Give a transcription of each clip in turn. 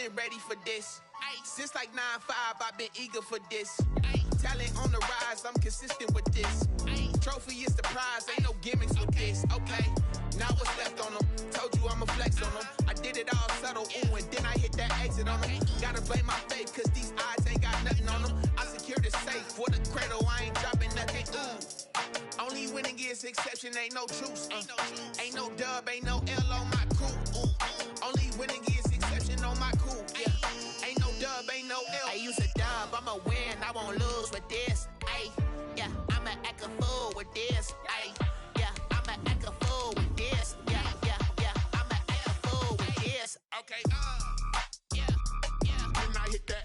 been ready for this. Since like 9-5, I've been eager for this. Talent on the rise, I'm consistent with this. Trophy is the prize, ain't no gimmicks with this. Okay, now what's left on them? Told you I'ma flex on them. I did it all subtle, ooh, and then I hit that exit on them. Gotta blame my faith, cause these odds ain't got nothing on them. I secured the safe for the cradle, I ain't dropping nothing, ooh. Only winning is exception, ain't no truce. Ain't no dub, ain't no L on my crew. Ooh. Only winning is exception on my crew, yeah. Ain't no dub, ain't no L. I use a dub, I'ma win, I won't lose with this. Ay, yeah, I'ma act a fool with this. Ay, yeah, I'ma act a fool with this. Yeah, yeah, yeah, I'ma act a fool with this. Okay, yeah, yeah. Then I hit that.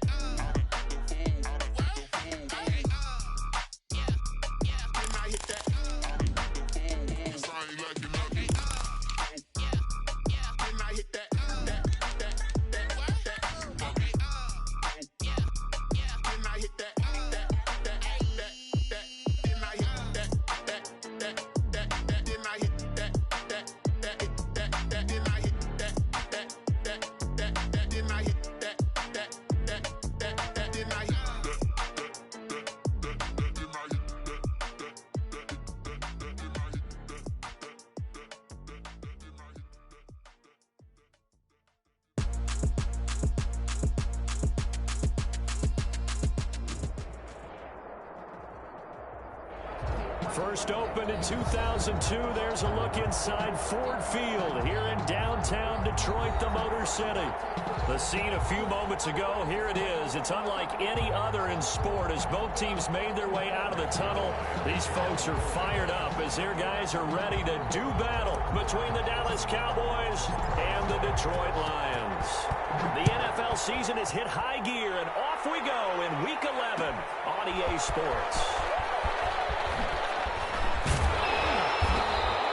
First opened in 2002, there's a look inside Ford Field here in downtown Detroit, the Motor City. The scene a few moments ago, here it is. It's unlike any other in sport as both teams made their way out of the tunnel. These folks are fired up as their guys are ready to do battle between the Dallas Cowboys and the Detroit Lions. The NFL season has hit high gear, and off we go in Week 11 on EA Sports.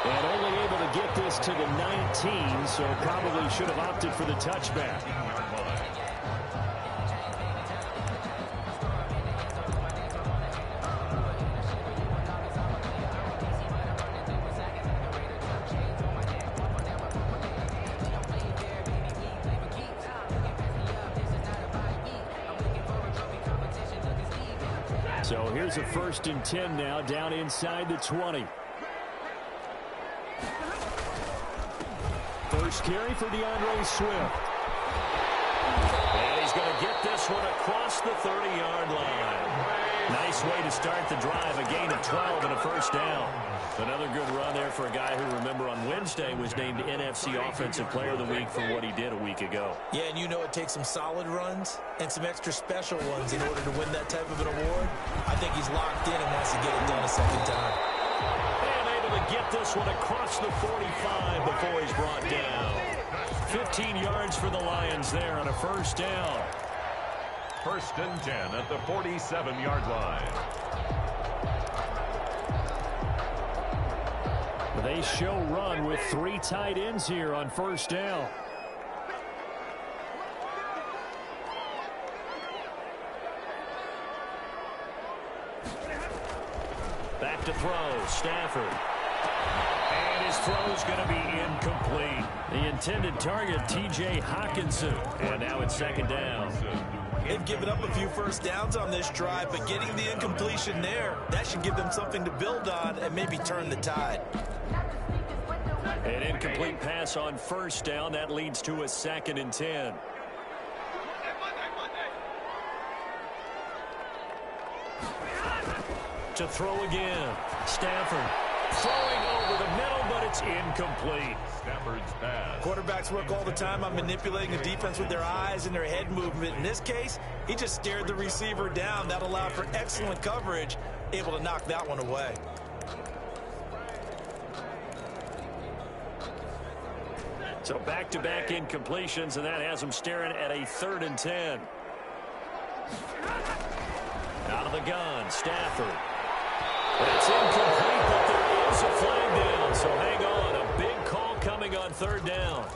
And only able to get this to the 19, so probably should have opted for the touchback. So here's a 1st and 10 now, down inside the 20. First carry for DeAndre Swift. And he's going to get this one across the 30-yard line. Nice way to start the drive, a gain of 12 and a first down. Another good run there for a guy who, remember, on Wednesday was named NFC Offensive Player of the Week for what he did a week ago. Yeah, and you know it takes some solid runs and some extra special ones in order to win that type of an award. I think he's locked in and wants to get it done a second time. To get this one across the 45 before he's brought down. 15 yards for the Lions there on a first down. 1st and 10 at the 47-yard line. They show run with 3 tight ends here on first down. Back to throw, Stafford. And his throw's going to be incomplete. The intended target, T.J. Hawkinson. And now it's 2nd down. They've given up a few first downs on this drive, but getting the incompletion there, that should give them something to build on and maybe turn the tide. An incomplete pass on first down. That leads to a 2nd and 10. To throw again. Stafford throwing over the middle, but it's incomplete. Stafford's pass. Quarterbacks work all the time on manipulating the defense with their eyes and their head movement. In this case, he just stared the receiver down. That allowed for excellent coverage, able to knock that one away. So back-to-back incompletions, and that has him staring at a 3rd and 10. Out of the gun, Stafford. That's incomplete, but there is a flag down, so hang on. A big call coming on 3rd down.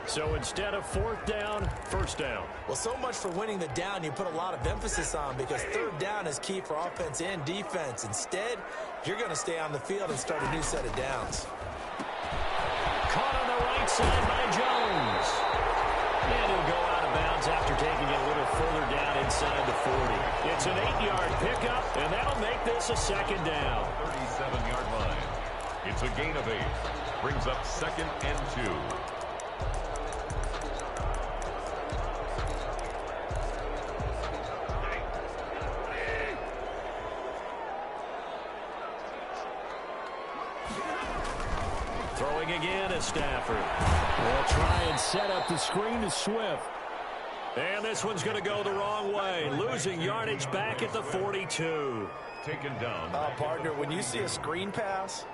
So instead of 4th down, 1st down. Well, so much for winning the down you put a lot of emphasis on, because 3rd down is key for offense and defense. Instead, you're going to stay on the field and start a new set of downs. Caught on the right side by Jones. And he'll go out of bounds yards after taking it a little further down inside the 40. It's an 8-yard pickup, and that'll make this a second down. 37-yard line. It's a gain of 8. Brings up 2nd and 2. Throwing again is Stafford. They'll try and set up the screen to Swift. And this one's going to go the wrong way, losing yardage back at the 42. Taken down. Partner, when you see a screen pass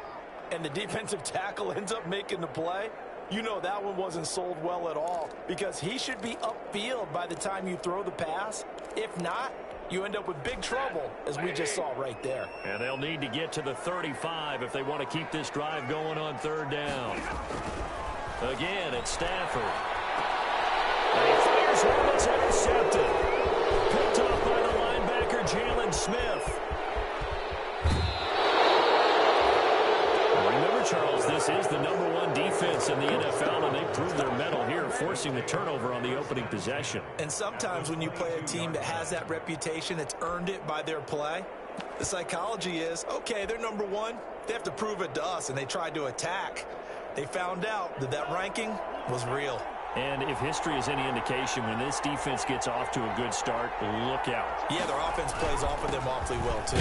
and the defensive tackle ends up making the play, you know that one wasn't sold well at all, because he should be upfield by the time you throw the pass. If not, you end up with big trouble, as we just saw right there. And they'll need to get to the 35 if they want to keep this drive going on 3rd down. Again, it's Stafford. And he fires one that's intercepted. Picked off by the linebacker, Jalen Smith. Remember, Charles, this is the #1 defense in the NFL, and they proved their mettle here, forcing the turnover on the opening possession. And sometimes when you play a team that has that reputation, that's earned it by their play, the psychology is, okay, they're #1. They have to prove it to us, and they tried to attack. They found out that that ranking was real. And if history is any indication, when this defense gets off to a good start, look out. Yeah, their offense plays off of them awfully well, too.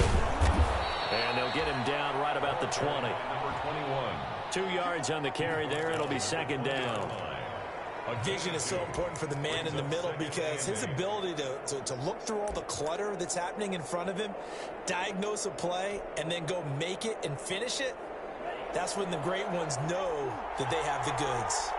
And they'll get him down right about the 20. Number 21. 2 yards on the carry there. It'll be 2nd down. Vision is so important for the man in the middle, because his ability to look through all the clutter that's happening in front of him, diagnose a play, and then go make it and finish it, that's when the great ones know that they have the goods.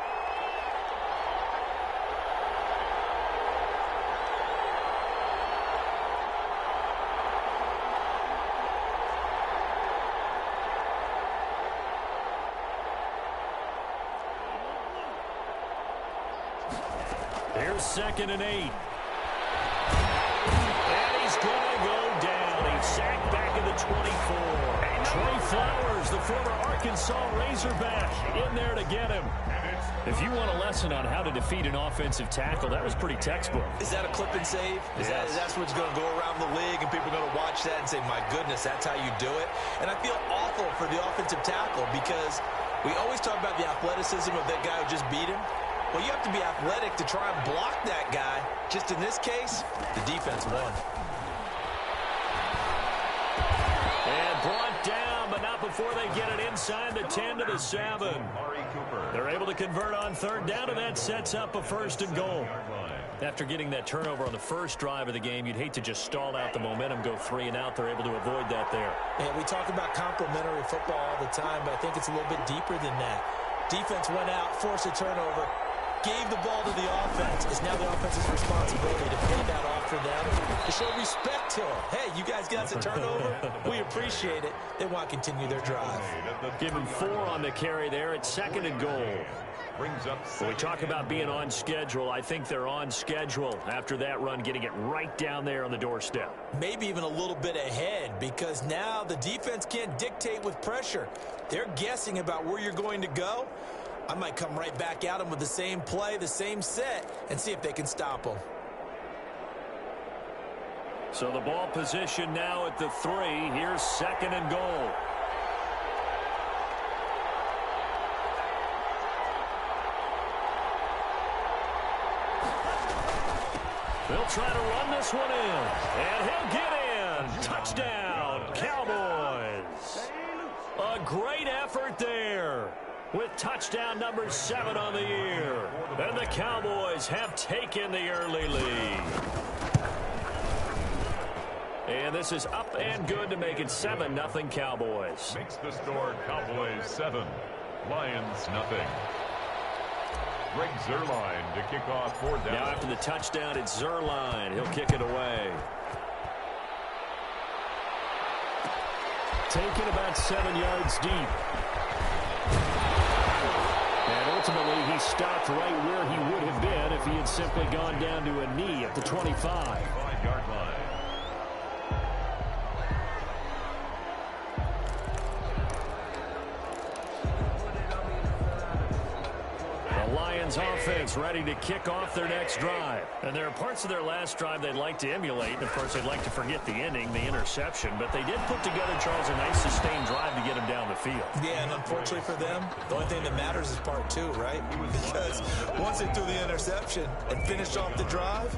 Here's 2nd and 8. And he's going to go down. He's sacked back at the 24. Trey Flowers, the former Arkansas Razorback, in there to get him. If you want a lesson on how to defeat an offensive tackle, that was pretty textbook. Is that a clip and save? That's what's going to go around the league, and people are going to watch that and say, my goodness, that's how you do it? And I feel awful for the offensive tackle, because we always talk about the athleticism of that guy who just beat him. Well, you have to be athletic to try and block that guy. Just in this case, the defense won. And brought down, but not before they get it inside the 10 to the 7. They're able to convert on 3rd down, and that sets up a 1st and goal. After getting that turnover on the first drive of the game, you'd hate to just stall out the momentum, go 3 and out. They're able to avoid that there. And we talk about complementary football all the time, but I think it's a little bit deeper than that. Defense went out, forced a turnover, gave the ball to the offense. It's now the offense's responsibility to pay that off for them, to show respect to them. Hey, you guys got a turnover? We appreciate it. They want to continue their drive. Give him 4 on the carry there. It's 2nd and goal. When we talk about being on schedule, I think they're on schedule after that run, getting it right down there on the doorstep. Maybe even a little bit ahead, because now the defense can't dictate with pressure. They're guessing about where you're going to go. I might come right back at them with the same play, the same set, and see if they can stop them. So the ball position now at the 3. Here's 2nd and goal. They'll try to run this one in, and he'll get in. Touchdown, Cowboys. A great effort there, with touchdown number 7 on the year. And the Cowboys have taken the early lead. And this is up and good to make it 7-0 Cowboys. Makes the score Cowboys 7, Lions nothing. Greg Zuerlein to kick off 4th down. Now after the touchdown, it's Zuerlein. He'll kick it away. Taken about 7 yards deep. And ultimately, he stopped right where he would have been if he had simply gone down to a knee at the 25. 5-yard line. Lions offense ready to kick off their next drive. And there are parts of their last drive they'd like to emulate. And, of course, they'd like to forget the ending, the interception. But they did put together, Charles, a nice sustained drive to get them down the field. Yeah, and unfortunately for them, the only thing that matters is part two, right? Because once they threw the interception and finished off the drive,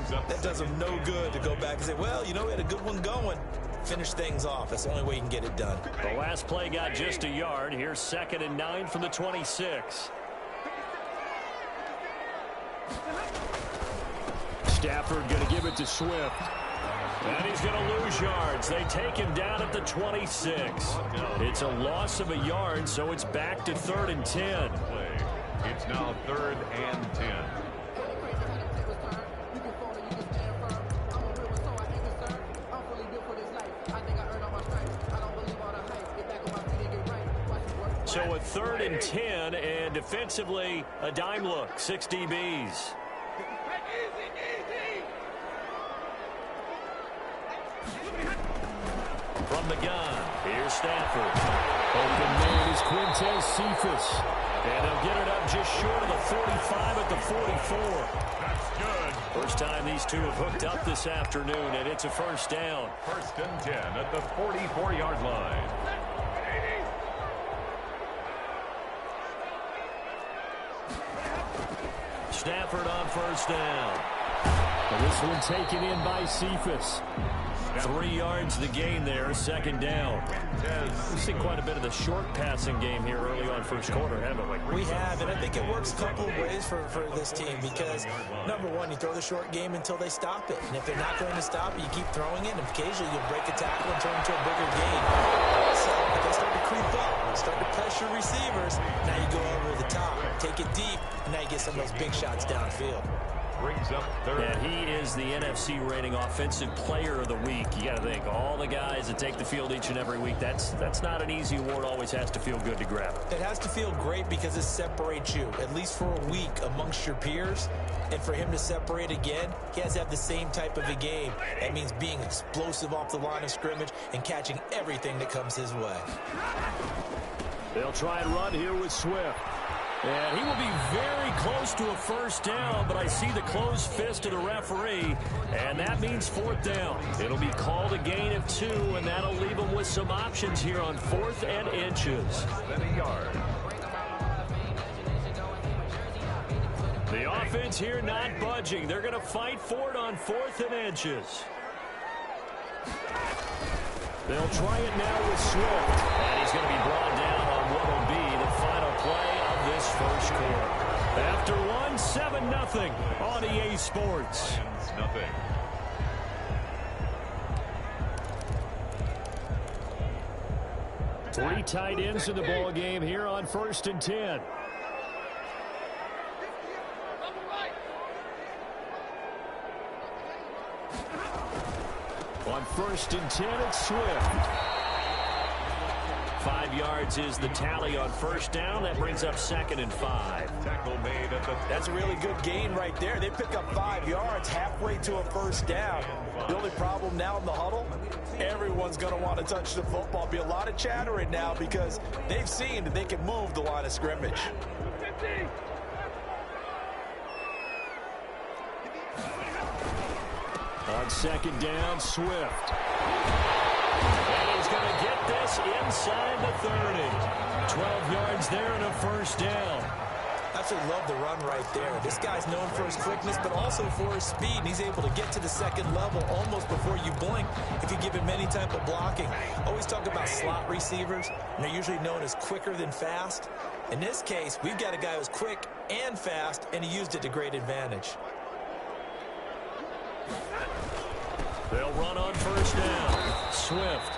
that does them no good to go back and say, well, you know, we had a good one going. Finish things off. That's the only way you can get it done. The last play got just a yard. Here's 2nd and 9 from the 26. Stafford going to give it to Swift. And he's going to lose yards. They take him down at the 26. It's a loss of a yard, so it's back to 3rd and 10. It's now 3rd and 10. So a 3rd and 10, and defensively, a dime look, 6 DBs. From the gun, here's Stafford. Open man is Quintez Cephas. And he'll get it up just short of the 45 at the 44. That's good. First time these two have hooked up this afternoon, and it's a first down. 1st and 10 at the 44-yard line. Stafford on first down. And this one taken in by Cephas. 3 yards the gain there, 2nd down. We've seen quite a bit of the short passing game here early on first quarter, haven't we? We have, and I think it works a couple of ways for this team because, number one, you throw the short game until they stop it. And if they're not going to stop it, you keep throwing it, and occasionally you'll break a tackle and turn into a bigger gain. So if they start to creep up, start to pressure receivers, now you go over the top, take it deep, and now you get some of those big shots downfield. Brings up 3rd. And he is the NFC rating offensive player of the week. You got to think, all the guys that take the field each and every week, that's not an easy award. Always has to feel good to grab it. It has to feel great because it separates you, at least for a week, amongst your peers. And for him to separate again, he has to have the same type of a game. That means being explosive off the line of scrimmage and catching everything that comes his way. They'll try and run here with Swift. And he will be very close to a first down, but I see the closed fist of the referee, and that means 4th down. It'll be called a gain of 2, and that'll leave them with some options here on 4th and inches. Then a yard. The offense here not budging. They're going to fight for it on 4th and inches. They'll try it now with Swift, and he's going to be brought down on what will be the final play of this first quarter. After 1, 7-0 on EA Sports. Nothing. Three tight ends in the ball game here on 1st and 10. On 1st and 10, it's Swift. 5 yards is the tally on first down. That brings up 2nd and 5. Tackle made at the... That's a really good gain right there. They pick up 5 yards halfway to a first down. The only problem now in the huddle, everyone's going to want to touch the football. Be a lot of chattering now because they've seen that they can move the line of scrimmage. On 2nd down, Swift. And he's going to get this inside the 30. 12 yards there and a first down. Absolutely love the run right there. This guy's known for his quickness, but also for his speed. And he's able to get to the second level almost before you blink if you give him any type of blocking. Always talk about slot receivers, and they're usually known as quicker than fast. In this case, we've got a guy who's quick and fast, and he used it to great advantage. They'll run on first down. Swift.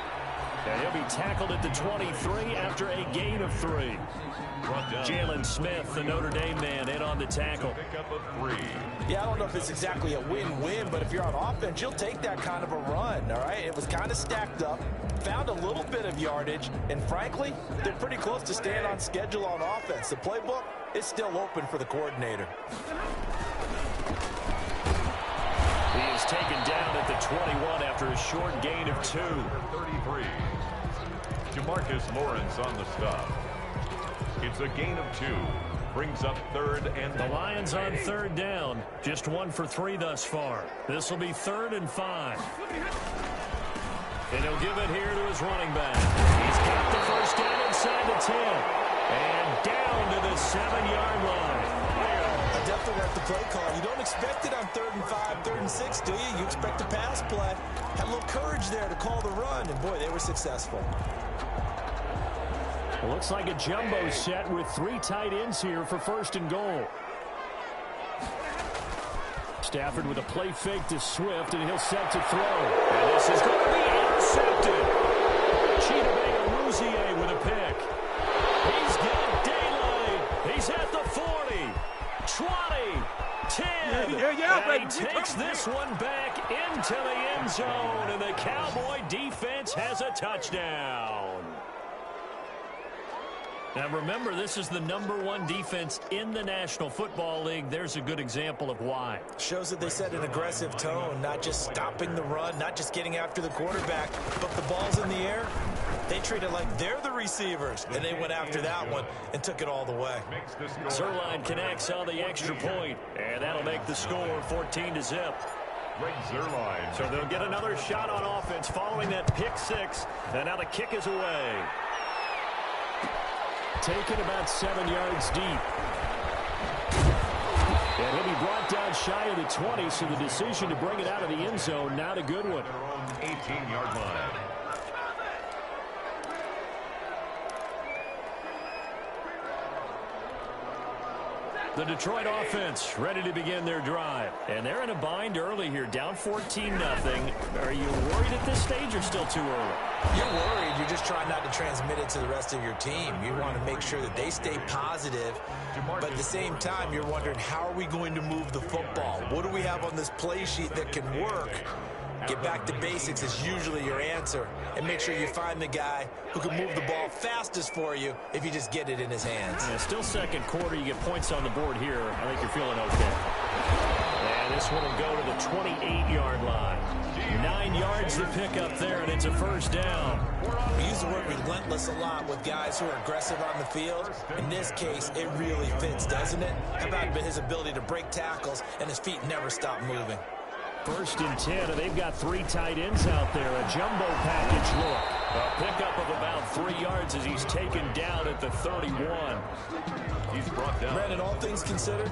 And he'll be tackled at the 23 after a gain of 3. Jalen Smith, the Notre Dame man, in on the tackle. Pick up a 3. Yeah, I don't know if it's exactly a win-win, but if you're on offense, you'll take that kind of a run, all right? It was kind of stacked up, found a little bit of yardage, and frankly, they're pretty close to staying on schedule on offense. The playbook is still open for the coordinator. He is taken down at the 21 after a short gain of 2. 33. Jamarcus Lawrence on the stop. It's a gain of 2. brings up 3rd and The Lions on 3rd down. Just 1 for 3 thus far. This will be 3rd and 5. And he'll give it here to his running back. He's got the first down inside the 10. And down to the 7-yard line. I definitely like the play call. You don't expect it on 3rd and 5, 3rd and 6, do you? You expect a pass play. Had a little courage there to call the run, and boy, they were successful. It looks like a jumbo set with 3 tight ends here for 1st and goal. Stafford with a play fake to Swift, and he'll set to throw. And this is going to be intercepted. Chidobe with a pick. He's got daylight. He's at the 40, 20, 10. And he takes this one back into the end zone, and the Cowboy defense has a touchdown. Now remember, this is the #1 defense in the National Football League. There's a good example of why. Shows that they set an aggressive tone, not just stopping the run, not just getting after the quarterback, but the ball's in the air. They treat it like they're the receivers, and they went after that one and took it all the way. Zerline connects on the extra point, and that'll make the score 14-0. So they'll get another shot on offense following that pick 6, and now the kick is away. Taken about 7 yards deep. And he'll be brought down shy of the 20, so the decision to bring it out of the end zone, not a good one. 18-yard line. The Detroit offense ready to begin their drive. And they're in a bind early here, down 14-0. Are you worried at this stage or still too early? You're worried. You're just trying not to transmit it to the rest of your team. You want to make sure that they stay positive. But at the same time, you're wondering, how are we going to move the football? What do we have on this play sheet that can work? Get back to basics is usually your answer. And make sure you find the guy who can move the ball fastest for you if you just get it in his hands. Yeah, still second quarter. You get points on the board here. I think you're feeling okay. And this one will go to the 28-yard line. 9 yards to pick up there, and it's a first down. We use the word relentless a lot with guys who are aggressive on the field. In this case, it really fits, doesn't it? How about his ability to break tackles and his feet never stop moving? 1st and 10, and they've got 3 tight ends out there. A jumbo package look. A pickup of about 3 yards as he's taken down at the 31. He's brought down. Brandon, all things considered,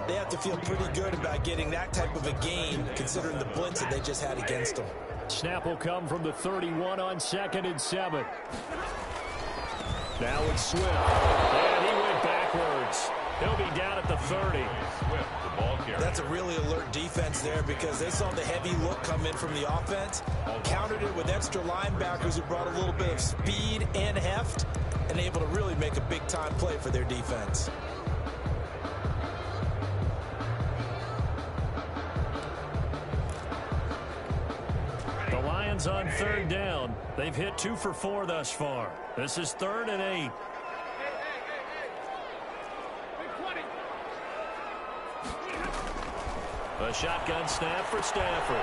they have to feel pretty good about getting that type of a gain, considering the blitz that they just had against them. Snap will come from the 31 on 2nd and 7. Now it's Swift. And he went backwards. He'll be down at the 30. Swift, the ball carrier. That's a really alert defense there because they saw the heavy look come in from the offense, countered it with extra linebackers who brought a little bit of speed and heft, and able to really make a big-time play for their defense. The Lions on 3rd down. They've hit 2 for 4 thus far. This is 3rd and 8. A shotgun snap for Stafford.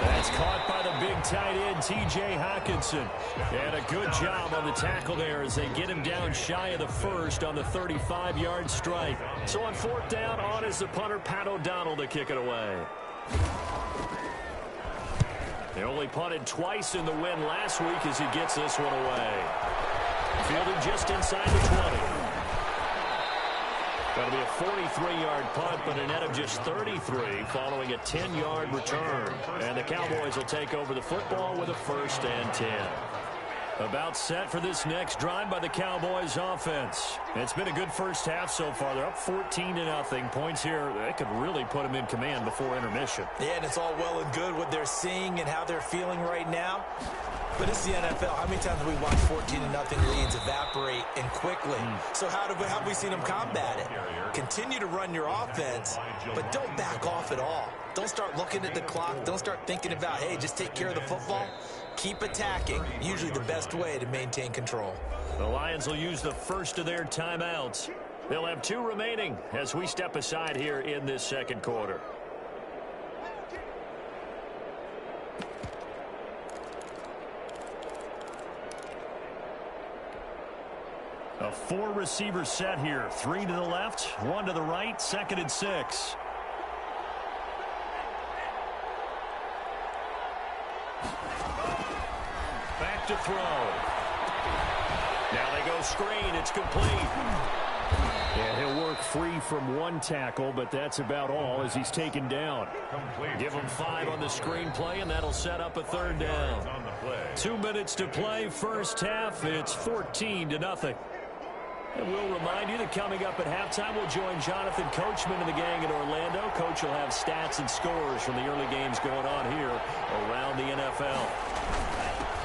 That's caught by the big tight end, T.J. Hockenson. And a good job on the tackle there as they get him down shy of the 1st on the 35-yard strike. So on 4th down, on is the punter, Pat O'Donnell, to kick it away. They only punted twice in the win last week as he gets this one away. Fielded just inside the 20. That'll be a 43-yard punt, but a net of just 33 following a 10-yard return. And the Cowboys will take over the football with a 1st and 10. About set for this next drive by the Cowboys offense. It's been a good first half so far. They're up 14-0. Points here, they could really put them in command before intermission. Yeah, and it's all well and good what they're seeing and how they're feeling right now. But it's the NFL. How many times have we watched 14-0 leads evaporate and quickly? So how have we seen them combat it? Continue to run your offense, but don't back off at all. Don't start looking at the clock. Don't start thinking about, hey, just take care of the football. Keep attacking. Usually the best way to maintain control. The Lions will use the first of their timeouts. They'll have 2 remaining as we step aside here in this second quarter. A 4-receiver set here. 3 to the left, 1 to the right, 2nd and 6. Back to throw. Now they go screen. It's complete. And he'll work free from 1 tackle, but that's about all as he's taken down. Give him 5 on the screen play, and that'll set up a 3rd down. 2 minutes to play, first half. It's 14-0. And we'll remind you that coming up at halftime, we'll join Jonathan Coachman and the gang in Orlando. Coach will have stats and scores from the early games going on here around the NFL.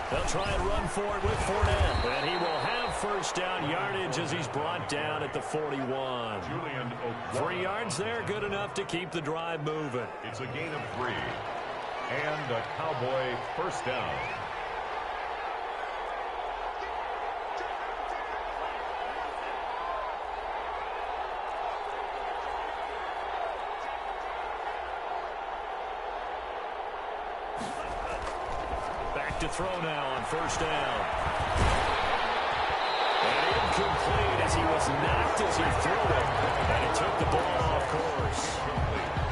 They'll try and run for it with Fournette, and he will have first down yardage as he's brought down at the 41. 3 yards there, good enough to keep the drive moving. It's a gain of 3, and a Cowboy first down. To throw now on first down. And incomplete as he was knocked as he threw it. And he took the ball off course.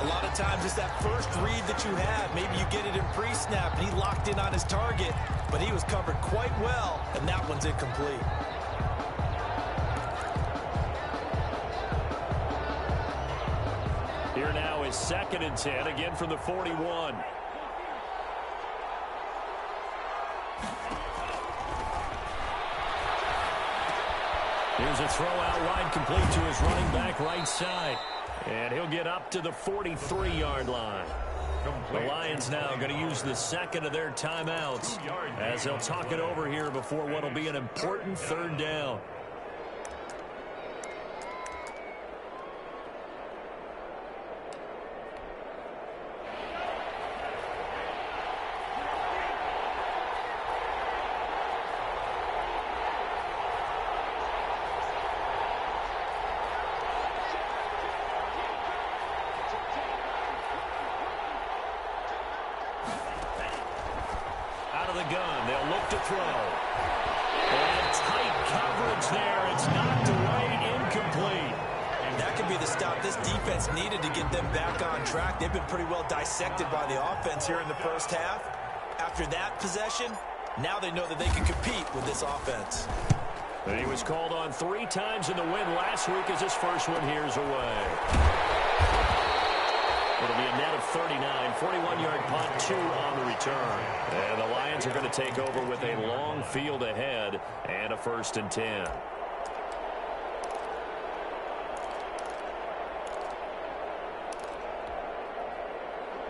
A lot of times it's that first read that you have. Maybe you get it in pre-snap and he locked in on his target, but he was covered quite well, and that one's incomplete. Here now is 2nd and 10, again from the 41. Here's a throw out wide, complete to his running back right side. And he'll get up to the 43-yard line. The Lions now going to use the 2nd of their timeouts as they'll talk it over here before what will be an important 3rd down. They've been pretty well dissected by the offense here in the first half. After that possession, now they know that they can compete with this offense. And he was called on 3 times in the win last week as his first one here's away. It'll be a net of 39, 41-yard punt, 2 on the return. And the Lions are going to take over with a long field ahead and a 1st and 10.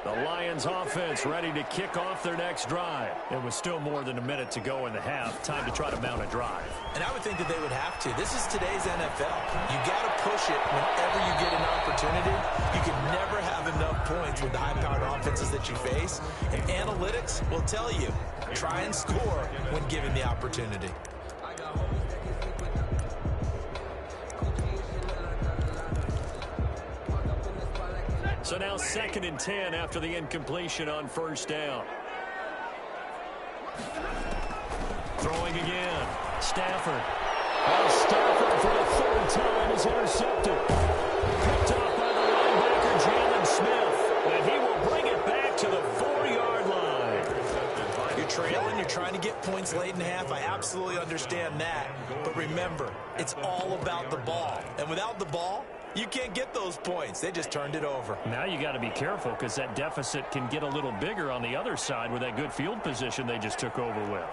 The Lions offense ready to kick off their next drive. It was still more than a minute to go in the half. Time to try to mount a drive. And I would think that they would have to. This is today's NFL. You got to push it whenever you get an opportunity. You can never have enough points with the high-powered offenses that you face. And analytics will tell you, try and score when given the opportunity. So now 2nd and 10 after the incompletion on first down. Throwing again. Stafford. And Stafford for the 3rd time is intercepted. Picked off by the linebacker Jalen Smith. And he will bring it back to the 4-yard line. You're trailing. You're trying to get points late in the half. I absolutely understand that. But remember, it's all about the ball. And without the ball, you can't get those points. They just turned it over. Now you got to be careful because that deficit can get a little bigger on the other side with that good field position they just took over with.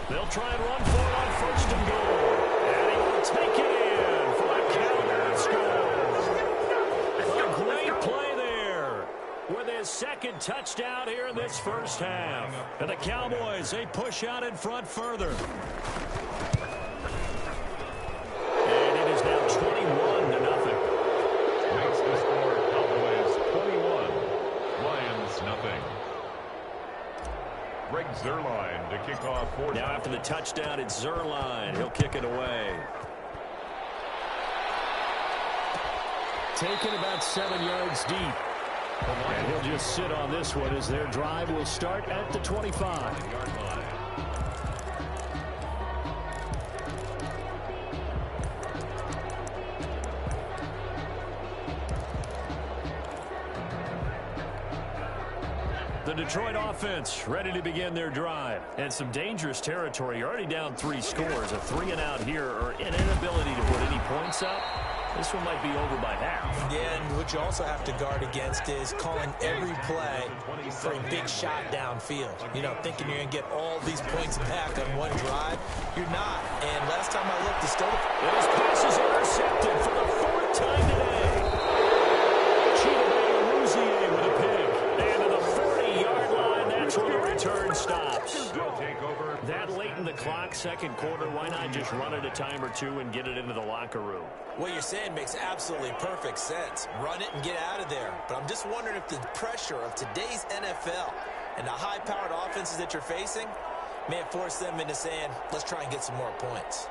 They'll try and run for it on 1st and goal. And he will take it in for a counter score. A great play there with his 2nd touchdown here in this first half. And the Cowboys, they push out in front further. And it is now 21-0. Makes the score Cowboys 21, Lions nothing. Greg Zuerlein to kick off 4. Now after the touchdown, it's Zuerlein. He'll kick it away. Taken about 7 yards deep. And he'll just sit on this one as their drive will start at the 25. The Detroit offense ready to begin their drive. And some dangerous territory. You're already down 3 scores. A 3-and-out here or an inability to put any points up. This one might be over by half. Yeah, and what you also have to guard against is calling every play for a big shot downfield. You know, thinking you're going to get all these points back on one drive. You're not. And last time I looked, it's still... His pass is intercepted for the 4th time today. With a pick. And to the 40-yard line, that's where the return stops. That late in the clock, second quarter, why not just run it a time or two and get it into the locker room? What you're saying makes absolutely perfect sense. Run it and get out of there. But I'm just wondering if the pressure of today's NFL and the high-powered offenses that you're facing may have forced them into saying, let's try and get some more points.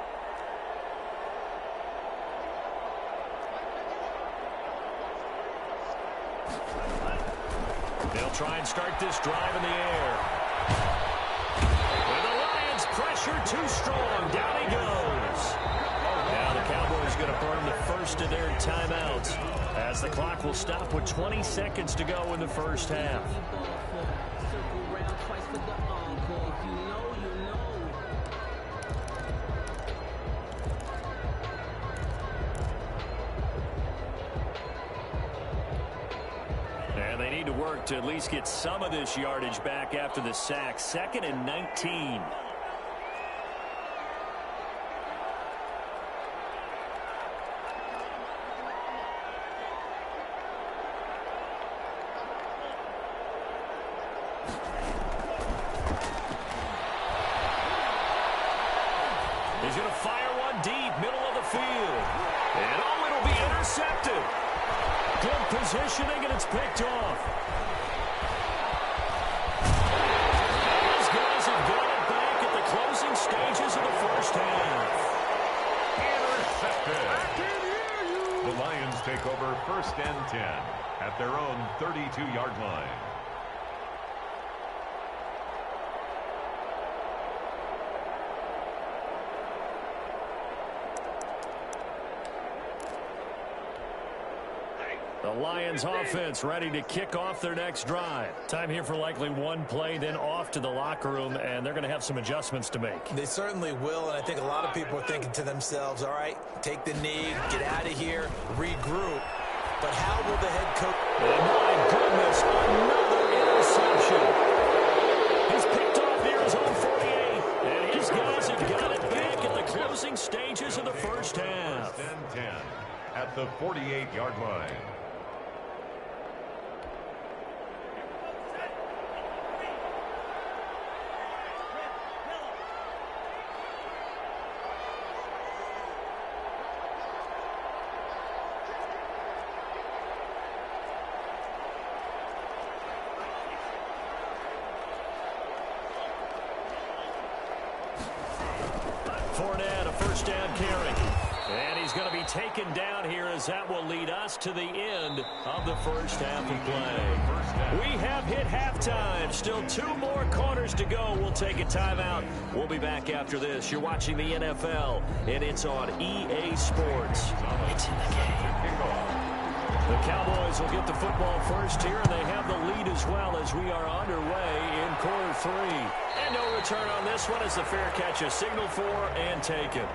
They'll try and start this drive in the air. And the Lions pressure too strong. Down he goes. Now the Cowboys going to burn the first of their timeouts as the clock will stop with 20 seconds to go in the first half. To work to at least get some of this yardage back after the sack. 2nd and 19. He's going to fire one deep, middle of the field. And oh, it'll be intercepted. Good positioning, and it's picked off. These guys have got it back at the closing stages of the first half. Intercepted. The Lions take over 1st and 10 at their own 32-yard line. The Lions offense ready to kick off their next drive. Time here for likely one play, then off to the locker room, and they're going to have some adjustments to make. They certainly will, and I think a lot of people are thinking to themselves, all right, take the knee, get out of here, regroup. But how will the head coach... Oh, my goodness, another interception. He's picked off near his own 48, and his guys have got it back at the closing stages of the first half. 1st and 10 at the 48-yard line. Fournette, a first down carry. And he's going to be taken down here as that will lead us to the end of the first half of play. We have hit halftime. Still 2 more quarters to go. We'll take a timeout. We'll be back after this. You're watching the NFL, and it's on EA Sports. It's in the game. The Cowboys will get the football first here, and they have the lead as well as we are underway in quarter 3. And no return on this one as the fair catch is signaled for and taken.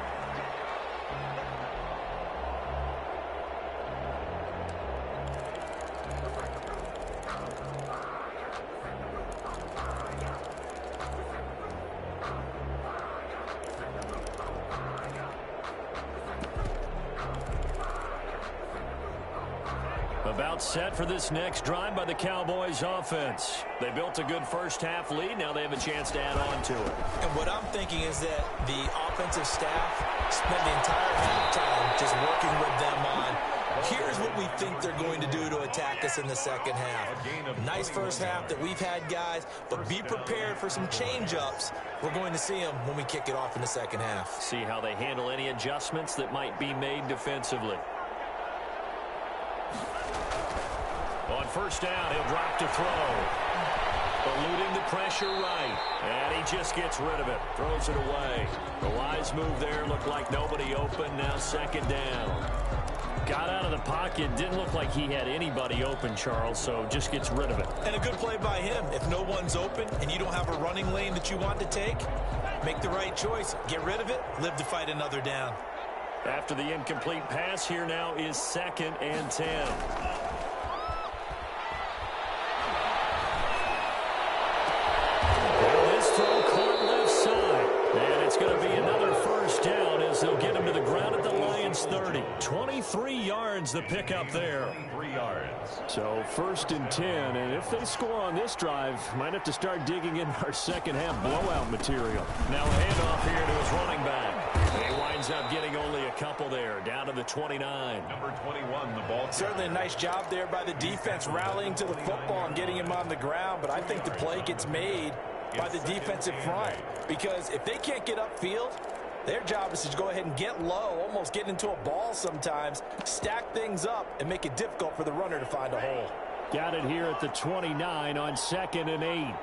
About set for this next drive by the Cowboys offense. They built a good first half lead. Now they have a chance to add on to it. And what I'm thinking is that the offensive staff spent the entire halftime just working with them on, here's what we think they're going to do to attack us in the second half. Nice first half that we've had, guys, but be prepared for some change-ups. We're going to see them when we kick it off in the second half. See how they handle any adjustments that might be made defensively. On first down, he'll drop to throw. Eluding the pressure right. And he just gets rid of it. Throws it away. The wise move there. Looked like nobody open. Now second down. Got out of the pocket. Didn't look like he had anybody open, Charles, so just gets rid of it. And a good play by him. If no one's open and you don't have a running lane that you want to take, make the right choice. Get rid of it. Live to fight another down. After the incomplete pass, here now is 2nd and 10. And this throw caught left side. And it's going to be another first down as they'll get him to the ground at the Lions 30. 23 yards the pickup there. 3 yards. So 1st and 10, and if they score on this drive, might have to start digging in our second half blowout material. Now a handoff here to his running back. He winds up getting only a couple there, down to the 29. Number 21, the ball. Certainly a nice job there by the defense rallying to the football and getting him on the ground, but I think the play gets made by the defensive front, because if they can't get upfield, their job is to go ahead and get low, almost get into a ball sometimes, stack things up, and make it difficult for the runner to find a hole. Got it here at the 29 on 2nd and 8.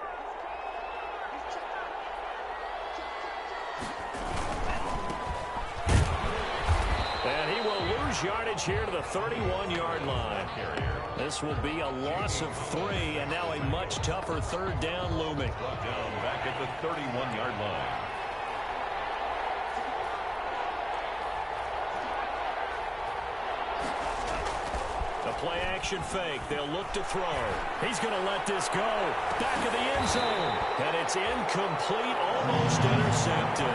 And he will lose yardage here to the 31-yard line. This will be a loss of 3, and now a much tougher 3rd down looming. Brought down back at the 31-yard line. The play-action fake. They'll look to throw. He's going to let this go. Back of the end zone. And it's incomplete, almost intercepted.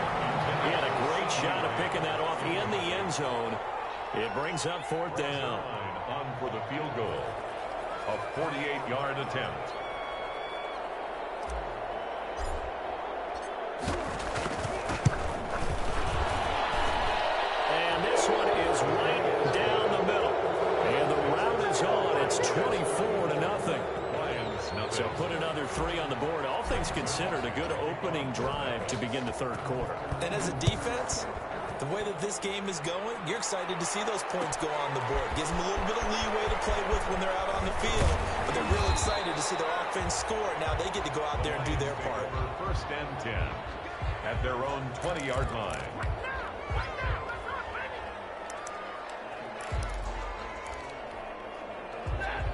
He had a great shot of picking that off in the end zone. It brings up 4th down. On for the field goal. A 48-yard attempt. And this one is right down the middle. And the route is on. It's 24-0. Lions, nothing. So put another 3 on the board. All things considered, a good opening drive to begin the 3rd quarter. And as a defense, the way that this game is going, you're excited to see those points go on the board. Gives them a little bit of leeway to play with when they're out on the field. But they're real excited to see their offense score. Now they get to go out there and do their part. 1st and 10 at their own 20-yard line.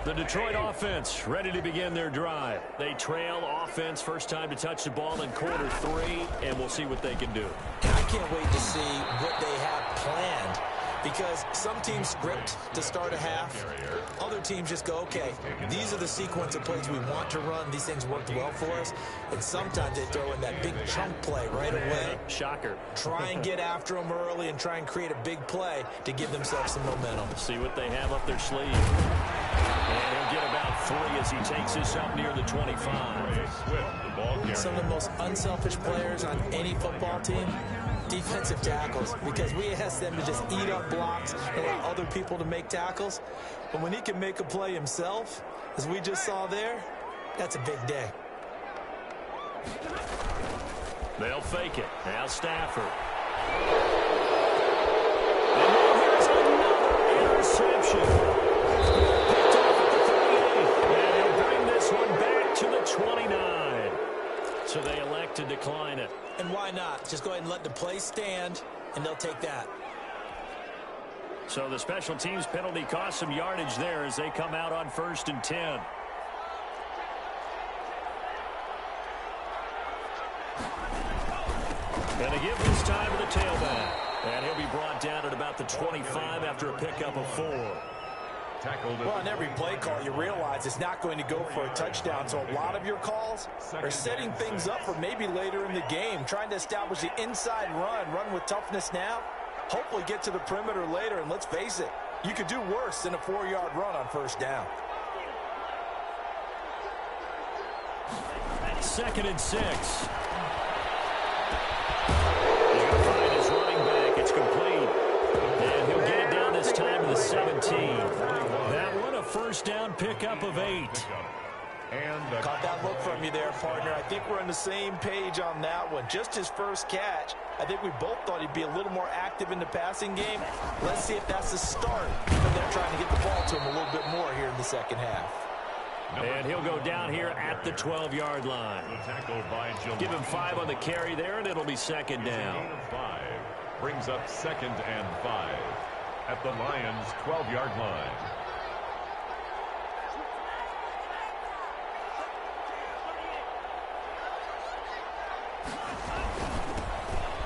The Detroit offense ready to begin their drive. They trail offense, first time to touch the ball in quarter 3, and we'll see what they can do. And I can't wait to see what they have planned, because some teams script to start a half. Other teams just go, okay, these are the sequence of plays we want to run. These things worked well for us. And sometimes they throw in that big chunk play right away. Shocker. Try and get after them early and try and create a big play to give themselves some momentum. See what they have up their sleeve. And he'll get about 3 as he takes this up near the 25. Some of the most unselfish players on any football team, defensive tackles, because we ask them to just eat up blocks and allow other people to make tackles. But when he can make a play himself, as we just saw there, that's a big day. They'll fake it. Now Stafford. And now here's another interception. Picked off at the 38. And he'll bring this one back to the 29. So they elect to decline it. And why not? Just go ahead and let the play stand, and they'll take that. So the special teams penalty cost some yardage there as they come out on 1st and 10. And a give this time to the tailback. And he'll be brought down at about the 25 after a pickup of 4. Well, on every play call, you realize it's not going to go for a touchdown. So a lot of your calls are setting things up for maybe later in the game, trying to establish the inside run with toughness now, hopefully get to the perimeter later. And let's face it, you could do worse than a 4-yard run on 1st down. 2nd and 6. He's going to find his running back. It's complete. And he'll get it down this time to the 17. That one a 1st down pickup of 8. Caught that look from you there, partner. I think we're on the same page on that one. Just his first catch. I think we both thought he'd be a little more active in the passing game. Let's see if that's the start of them trying to get the ball to him a little bit more here in the second half. And he'll go down here at the 12-yard line. Give him 5 on the carry there, and it'll be second down. 5 brings up 2nd and 5 at the Lions' 12-yard line.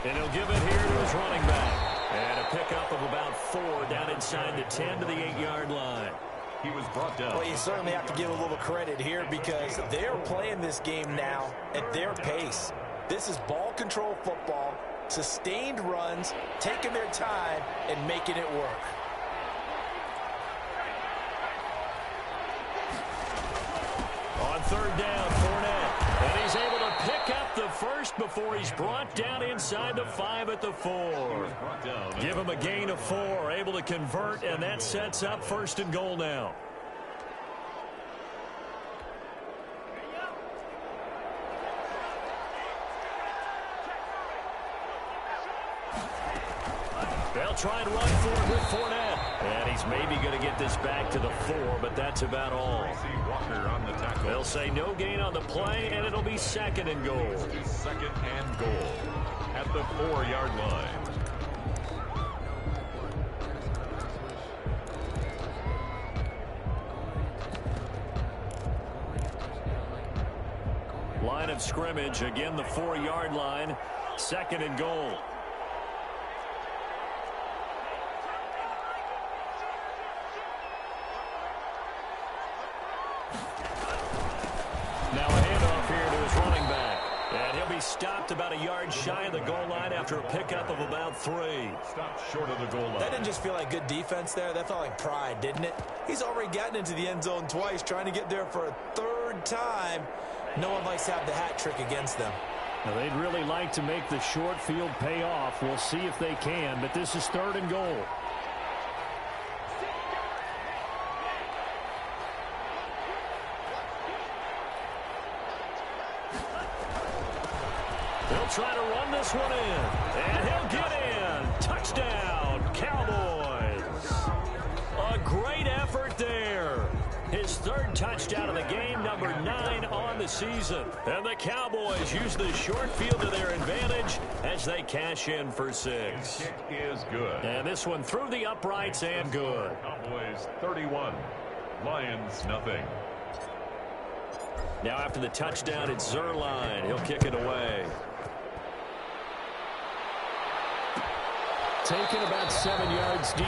And he'll give it here to his running back. And a pickup of about 4 down inside the 10 to the 8-yard line. He was brought down. Well, you certainly have to give a little credit here because they're playing this game now at their pace. This is ball control football, sustained runs, taking their time, and making it work. On 3rd down, Fournette. And he's able to pick up the first before he's brought down inside the 5 at the 4. Give him a gain of 4, able to convert, and that sets up 1st and goal now. They'll try and run for it with Fournette. And he's maybe going to get this back to the 4, but that's about all. They'll say no gain on the play, and it'll be 2nd and goal. 2nd and goal at the 4-yard line. Line of scrimmage, again the 4-yard line, 2nd and goal. Now a handoff here to his running back. And he'll be stopped about a yard shy of the goal line after a pickup of about 3. Stopped short of the goal line. That didn't just feel like good defense there. That felt like pride, didn't it? He's already gotten into the end zone twice, trying to get there for a 3rd time. No one likes to have the hat trick against them. Now they'd really like to make the short field pay off. We'll see if they can, but this is 3rd and goal. They'll try to run this one in, and he'll get in. Touchdown, Cowboys. A great effort there. His 3rd touchdown of the game, number 9 on the season. And the Cowboys use the short field to their advantage as they cash in for 6. His kick is good. And this one through the uprights and good. Cowboys 31, Lions nothing. Now after the touchdown, it's Zerline. He'll kick it away. Taken about 7 yards deep.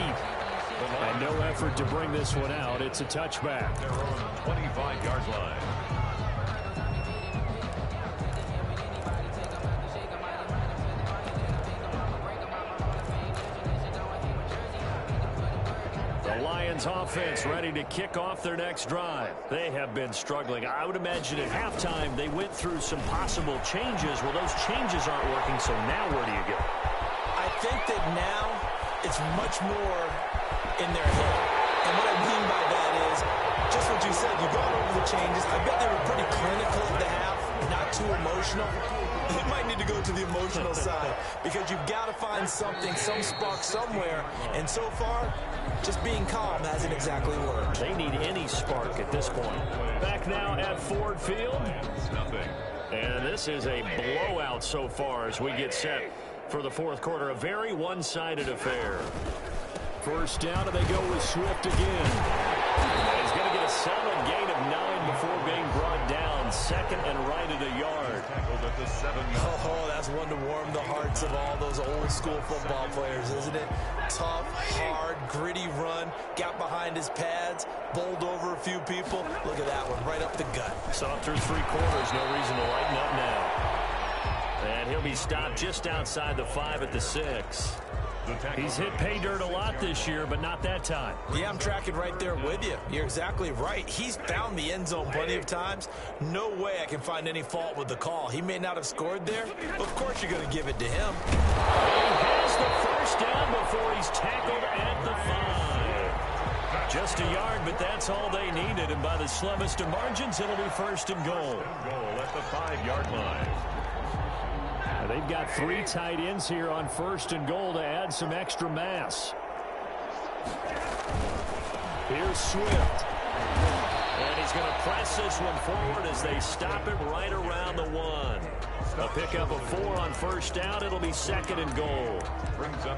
And no effort to bring this one out. It's a touchback. Their own 25-yard line. The Lions offense ready to kick off their next drive. They have been struggling. I would imagine at halftime they went through some possible changes. Well, those changes aren't working, so now where do you go? I think that now it's much more in their head. And what I mean by that is, just what you said, you've gone over the changes. I bet they were pretty clinical at the half, not too emotional. They might need to go to the emotional side because you've got to find something, some spark somewhere. And so far, just being calm hasn't exactly worked. They need any spark at this point. Back now at Ford Field. And this is a blowout so far as we get set for the 4th quarter. A very one-sided affair. 1st down, and they go with Swift again. And he's going to get a solid gain of 9 before being brought down. 2nd and right at a yard. Oh, that's one to warm the hearts of all those old-school football players, isn't it? Tough, hard, gritty run. Got behind his pads, bowled over a few people. Look at that one, right up the gut. Saw through 3 quarters, no reason to lighten up now. And he'll be stopped just outside the 5 at the 6. He's hit pay dirt a lot this year, but not that time. Yeah, I'm tracking right there with you. You're exactly right. He's found the end zone plenty of times. No way I can find any fault with the call. He may not have scored there, but of course you're going to give it to him. He has the 1st down before he's tackled at the 5. Just a yard, but that's all they needed. And by the slimmest of margins, it'll be 1st and goal. Goal at the 5-yard line. They've got 3 tight ends here on 1st and goal to add some extra mass. Here's Swift. And he's going to press this one forward as they stop it right around the 1. A pickup of 4 on first down. It'll be 2nd and goal.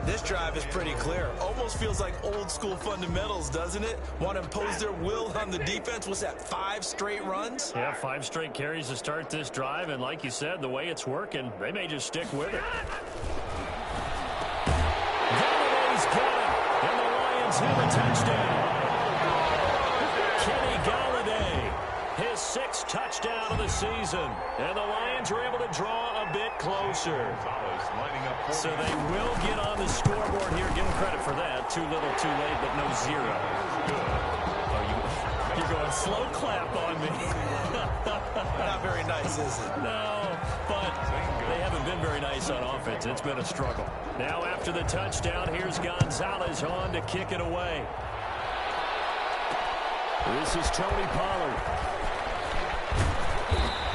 This drive is pretty clear. Almost feels like old school fundamentals, doesn't it? Want to impose their will on the defense. What's that, 5 straight runs? Yeah, 5 straight carries to start this drive. And like you said, the way it's working, they may just stick with it. Galladay's got it. And the Lions have a touchdown. Kenny Galladay, his 6th touchdown of the season. And the Lions are able to draw a bit closer. So they will get on the scoreboard here. Give them credit for that. Too little, too late, but no 0. Oh, you're going slow clap on me. Not very nice, is it? No, but they haven't been very nice on offense. It's been a struggle. Now after the touchdown, here's Gonzalez on to kick it away. This is Tony Pollard.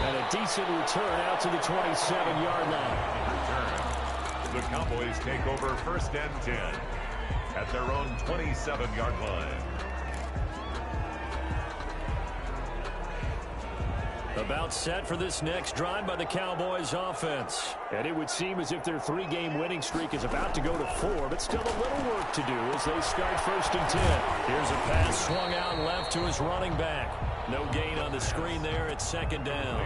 And a decent return out to the 27-yard line. The Cowboys take over 1st and 10 at their own 27-yard line. About set for this next drive by the Cowboys offense. And it would seem as if their 3-game winning streak is about to go to 4, but still a little work to do as they start 1st and 10. Here's a pass swung out left to his running back. No gain on the screen there. It's 2nd down.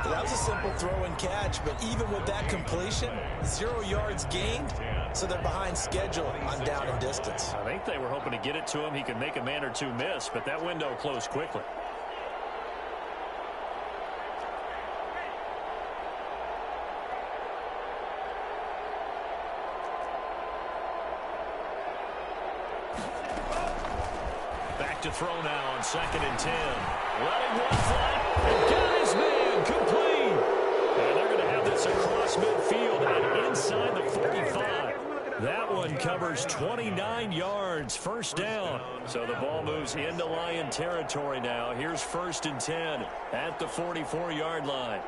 That was a simple throw and catch, but even with that completion, 0 yards gained, so they're behind schedule on down and distance. I think they were hoping to get it to him. He could make a man or two miss, but that window closed quickly. To throw now on 2nd and 10. Letting one fly and got his man complete. And they're going to have this across midfield and inside the 45. That one covers 29 yards. 1st down. So the ball moves into Lion territory now. Here's 1st and 10 at the 44-yard line.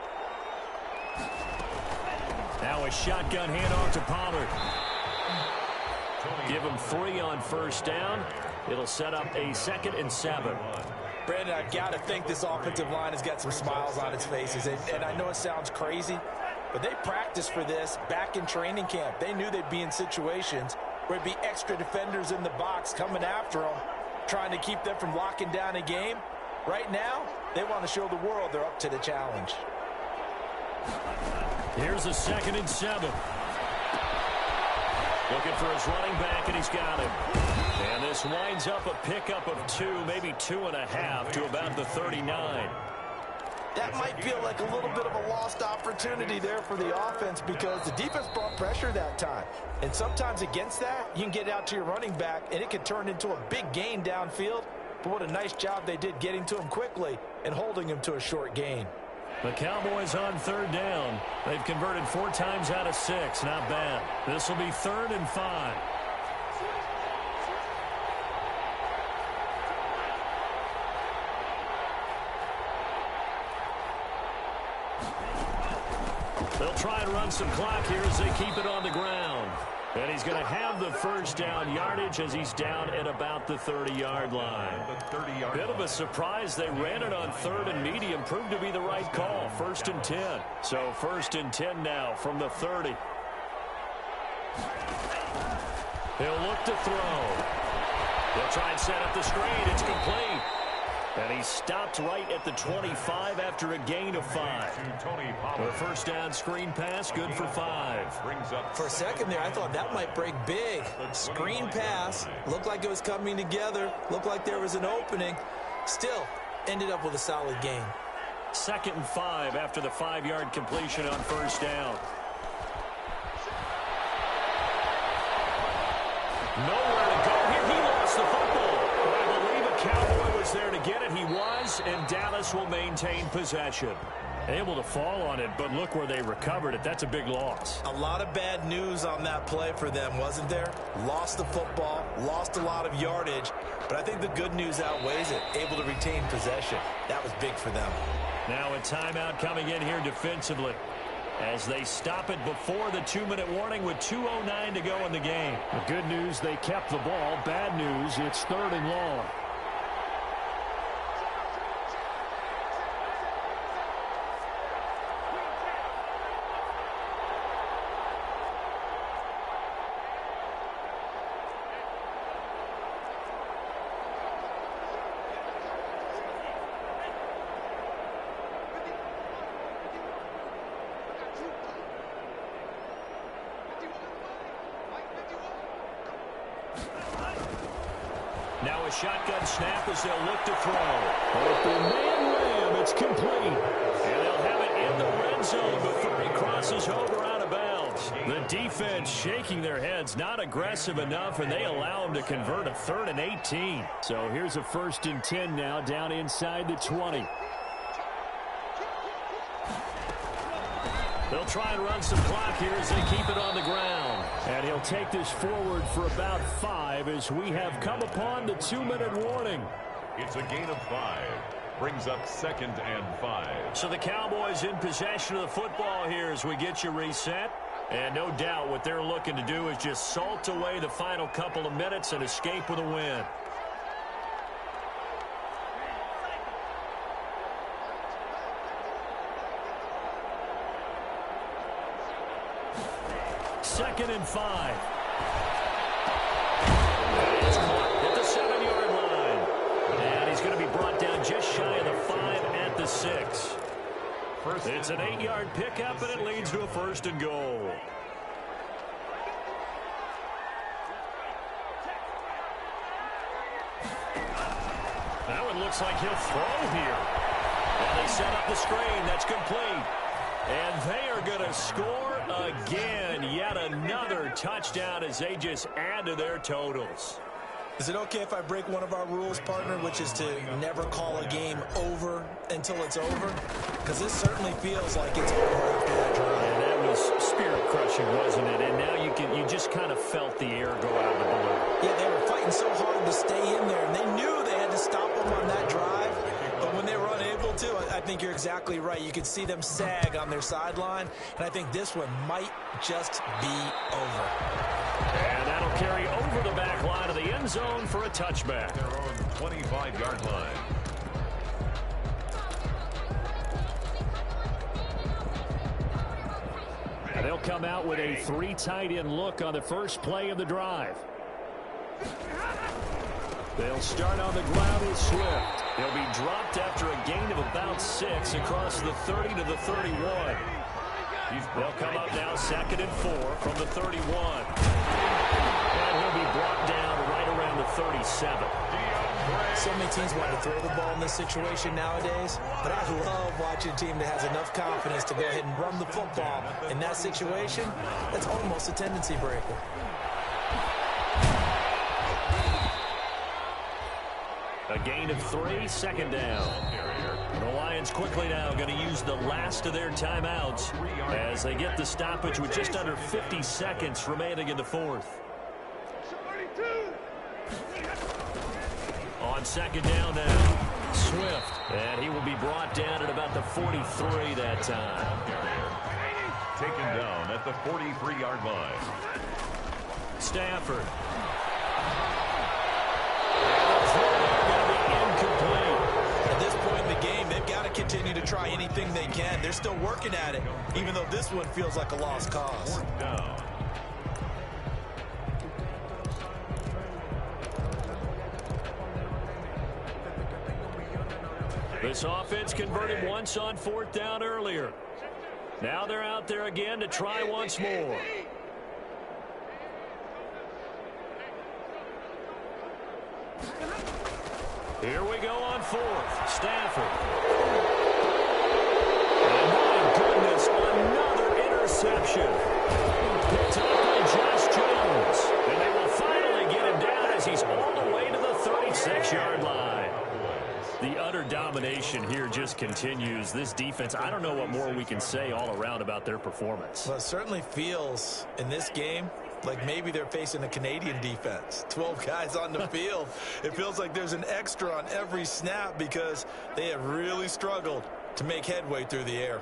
Now a shotgun handoff to Pollard. Give him 3 on 1st down. It'll set up a 2nd and 7. Brandon, I've got to think this offensive line has got some smiles on its faces. And I know it sounds crazy, but they practiced for this back in training camp. They knew they'd be in situations where it'd be extra defenders in the box coming after them, trying to keep them from locking down a game. Right now, they want to show the world they're up to the challenge. Here's a 2nd and 7. Looking for his running back, and he's got him. And this winds up a pickup of 2, maybe 2.5 to about the 39. That might feel like a little bit of a lost opportunity there for the offense because the defense brought pressure that time. And sometimes against that, you can get out to your running back, and it can turn into a big gain downfield. But what a nice job they did getting to him quickly and holding him to a short gain. The Cowboys on 3rd down. They've converted 4 times out of 6. Not bad. This will be 3rd and 5. They'll try and run some clock here as they keep it on the ground. And he's going to have the 1st down yardage as he's down at about the 30-yard line. Bit of a surprise. They ran it on 3rd and medium. Proved to be the right call. 1st and 10. So 1st and 10 now from the 30. He'll look to throw. He'll try and set up the screen. It's complete. And he stopped right at the 25 after a gain of 5. The 1st down screen pass, good for 5. For a second there, I thought that might break big. Screen pass, looked like it was coming together, looked like there was an opening. Still, ended up with a solid gain. 2nd and 5 after the 5-yard completion on 1st down. Nowhere to go here. He lost the football. But I believe a Cowboy was there to get it. He was, and Dallas will maintain possession. Able to fall on it, but look where they recovered it. That's a big loss. A lot of bad news on that play for them, wasn't there? Lost the football, lost a lot of yardage, but I think the good news outweighs it. Able to retain possession. That was big for them. Now a timeout coming in here defensively as they stop it before the 2-minute warning with 2:09 to go in the game. The good news, they kept the ball. Bad news, it's 3rd and long. now a shotgun snap as they'll look to throw. Open man ram, it's complete. And they'll have it in the red zone before he crosses over out of bounds. The defense shaking their heads, not aggressive enough, and they allow him to convert a 3rd and 18. So here's a 1st and 10 now down inside the 20. They'll try and run some clock here as they keep it on the ground. And he'll take this forward for about 5 as we have come upon the 2-minute warning. It's a gain of 5. Brings up 2nd and 5. So the Cowboys in possession of the football here as we get you reset. And no doubt what they're looking to do is just salt away the final couple of minutes and escape with a win. Second and 5. It's caught at the 7-yard line. And he's going to be brought down just shy of the 5 at the 6. It's an 8-yard pickup, and it leads to a 1st and goal. That one looks like he'll throw here. And they set up the screen. That's complete. And they are going to score again. Yet another touchdown as they just add to their totals. Is it okay if I break one of our rules, partner, which is to never call a game over until it's over? Because this certainly feels like it's over after that drive. And that was spirit-crushing, wasn't it? And now you just kind of felt the air go out of the balloon. Yeah, they were fighting so hard to stay in there, and they knew they had to stop them on that drive. But when they were unable to, I think you're exactly right. You could see them sag on their sideline, and I think this one might just be over. And that'll carry over the back line of the end zone for a touchback. Their own 25-yard line. And they'll come out with a 3 tight end look on the first play of the drive. They'll start on the ground with Swift. He'll be dropped after a gain of about 6 across the 30 to the 31. They'll come up now 2nd and 4 from the 31. And he'll be brought down right around the 37. So many teams want to throw the ball in this situation nowadays, but I love watching a team that has enough confidence to go ahead and run the football. In that situation, that's almost a tendency breaker. A gain of 3, 2nd down. The Lions quickly now going to use the last of their timeouts as they get the stoppage with just under 50 seconds remaining in the 4th. On 2nd down now, Swift. And he will be brought down at about the 43 that time. Taken down at the 43-yard line. Stafford. At this point in the game, they've got to continue to try anything they can. They're still working at it, even though this one feels like a lost cause. Down. This offense converted once on 4th down earlier. Now they're out there again to try once more. Here we go on 4th. Stafford. And my goodness, another interception. Picked up by Josh Jones. And they will finally get him down as he's all the way to the 36-yard line. The utter domination here just continues. This defense, I don't know what more we can say all around about their performance. Well, it certainly feels in this game like maybe they're facing a Canadian defense. 12 guys on the field. It feels like there's an extra on every snap because they have really struggled to make headway through the air.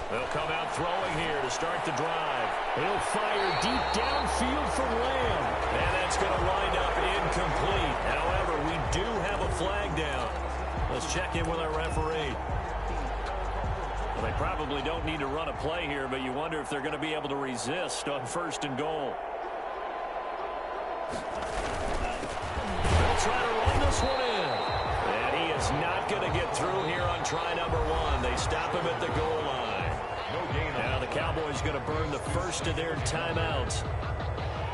They'll come out throwing here to start the drive. He'll fire deep downfield for Lamb. And that's going to wind up incomplete. However, we do have a flag down. Let's check in with our referee. Well, they probably don't need to run a play here, but you wonder if they're going to be able to resist on 1st and goal. They'll try to run this one in. And he is not going to get through here on try number 1. They stop him at the goal line. Now the Cowboys going to burn the first of their timeouts.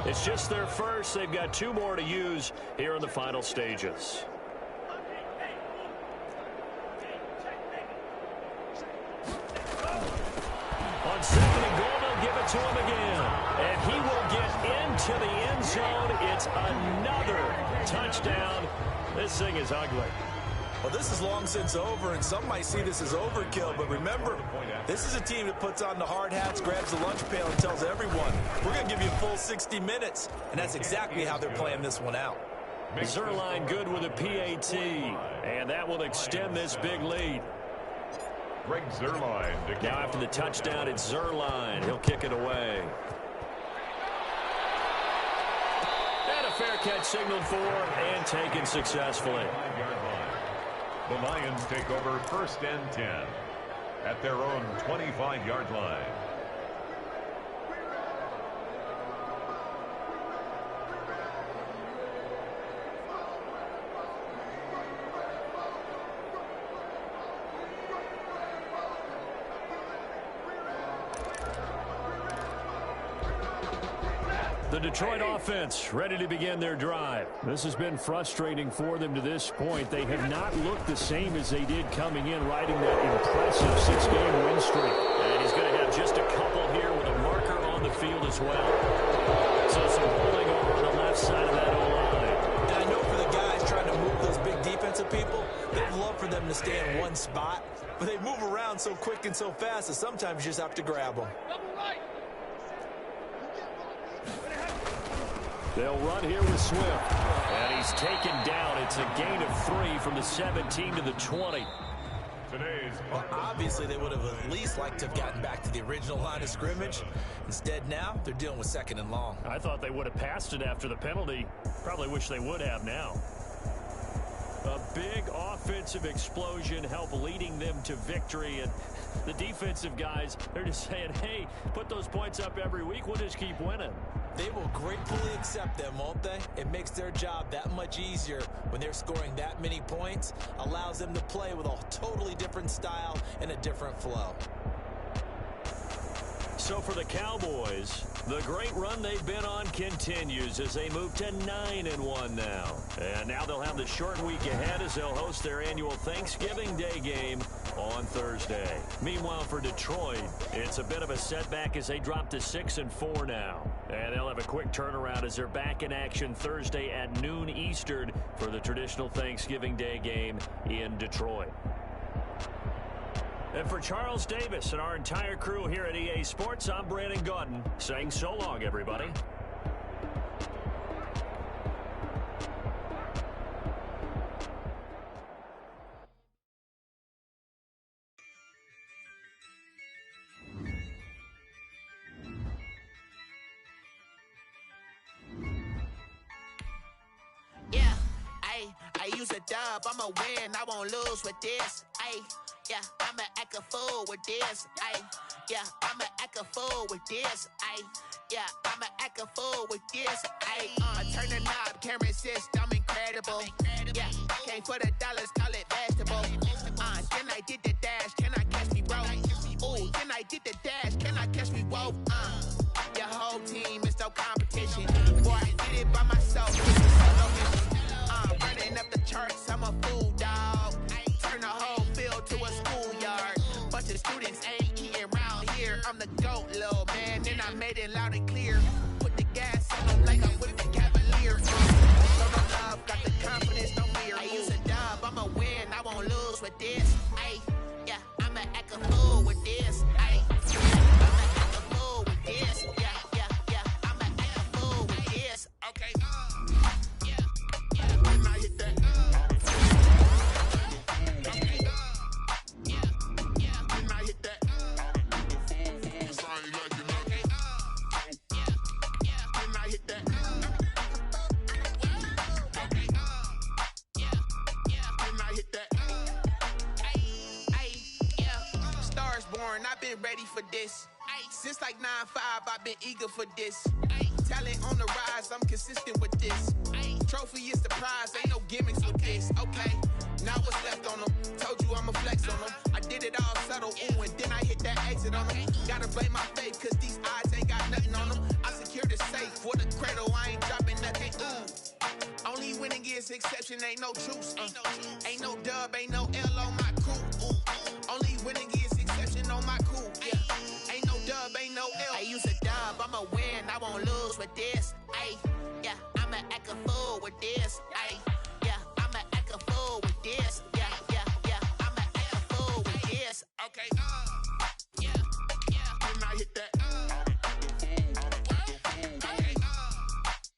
It's just their first. They've got 2 more to use here in the final stages. On 2nd and goal, they'll give it to him again. And he will get into the end zone. It's another touchdown. This thing is ugly. Well, this is long since over, and some might see this as overkill. But remember, this is a team that puts on the hard hats, grabs the lunch pail, and tells everyone, we're going to give you a full 60 minutes. And that's exactly how they're playing this one out. Zerline good with a PAT, and that will extend this big lead. Greg Zerline. Now after the touchdown, it's Zerline. He'll kick it away. And a fair catch signaled for and taken successfully. The Lions take over 1st and 10 at their own 25-yard line. The Detroit offense ready to begin their drive. This has been frustrating for them to this point. They have not looked the same as they did coming in, riding that impressive 6-game win streak. And he's going to have just a couple here with a marker on the field as well. So some pulling over on the left side of that O-line. And I know for the guys trying to move those big defensive people, they'd love for them to stay in one spot. But they move around so quick and so fast that sometimes you just have to grab them. They'll run here with Swift. And he's taken down. It's a gain of 3 from the 17 to the 20. Well, obviously, they would have at least liked to have gotten back to the original line of scrimmage. Instead, now, they're dealing with 2nd and long. I thought they would have passed it after the penalty. Probably wish they would have now. A big offensive explosion helped leading them to victory. And the defensive guys, they're just saying, hey, put those points up every week. We'll just keep winning. They will gratefully accept them, won't they? It makes their job that much easier when they're scoring that many points. Allows them to play with a totally different style and a different flow. So for the Cowboys, the great run they've been on continues as they move to 9-1 now. And now they'll have the short week ahead as they'll host their annual Thanksgiving Day game on Thursday. Meanwhile, for Detroit, it's a bit of a setback as they drop to 6-4 now. And they'll have a quick turnaround as they're back in action Thursday at noon Eastern for the traditional Thanksgiving Day game in Detroit. And for Charles Davis and our entire crew here at EA Sports, I'm Brandon Gaudin saying so long, everybody. Yeah, I use a dub, I'ma win, I won't lose with this. Yeah, I'ma act a fool with this. Yeah, I'ma act a fool with this. Yeah, I'ma act a fool with this. Turn the knob, camera system incredible. Yeah, came for the dollars, call it vegetable. Then I did the dash, can I catch me, bro? Ooh, then I did the dash, can I catch me, whoa? Your whole team is no competition. Boy, I did it by myself. Running up the charts, I'm a fool, dog. Turn the whole field to a schoolyard. Bunch of students ain't eating round here. I'm the GOAT, little man, and I made it loud and clear. Put the gas on them like I'm with the Cavaliers. So no love, got the confidence, no fear. I use a dub, I'ma win, I won't lose with this. Yeah, I'ma act a fool with this. I'ma act a fool with this. Yeah, I'ma act a fool with this. Okay. When I hit that. I've been ready for this. Since like 9-5, I've been eager for this. Talent on the rise, I'm consistent with this. Trophy is the prize, ain't no gimmicks with this. Okay, now what's left on them? Told you I'ma flex on them. I did it all subtle, ooh, and then I hit that exit on them. Gotta blame my faith, cause these odds ain't got nothing on them. I secured the safe for the credit is exception, ain't no truce. Ain't no dub, ain't no L on my crew. Only winning is exception on my crew. Yeah. Ain't no dub, ain't no L. I use a dub, I'ma win, I won't lose with this. Ay, yeah, I'ma act a fool with this. Ay, yeah, I'ma act a fool with this. Yeah, yeah, yeah, I'ma act a fool with this. Okay, yeah, yeah. When I hit that, okay,